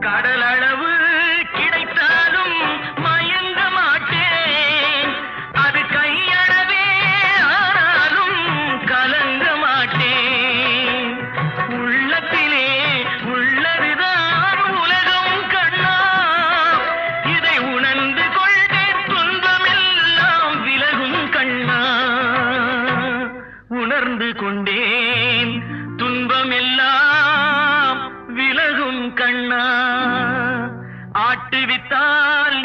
கடலளவு கிடைத்தாலும் மயங்க மாட்டேன். அது கையளவே ஆனாலும் கலங்க மாட்டேன். உள்ளத்திலே உள்ளதுதான் உலகம் கண்ணா, இதை உணர்ந்து கொண்டே துன்பமெல்லாம் விலகும் கண்ணா. உணர்ந்து கொண்டேன் துன்பமெல்லாம் விலகும் கண்ணா. ஆட்டுவித்தால்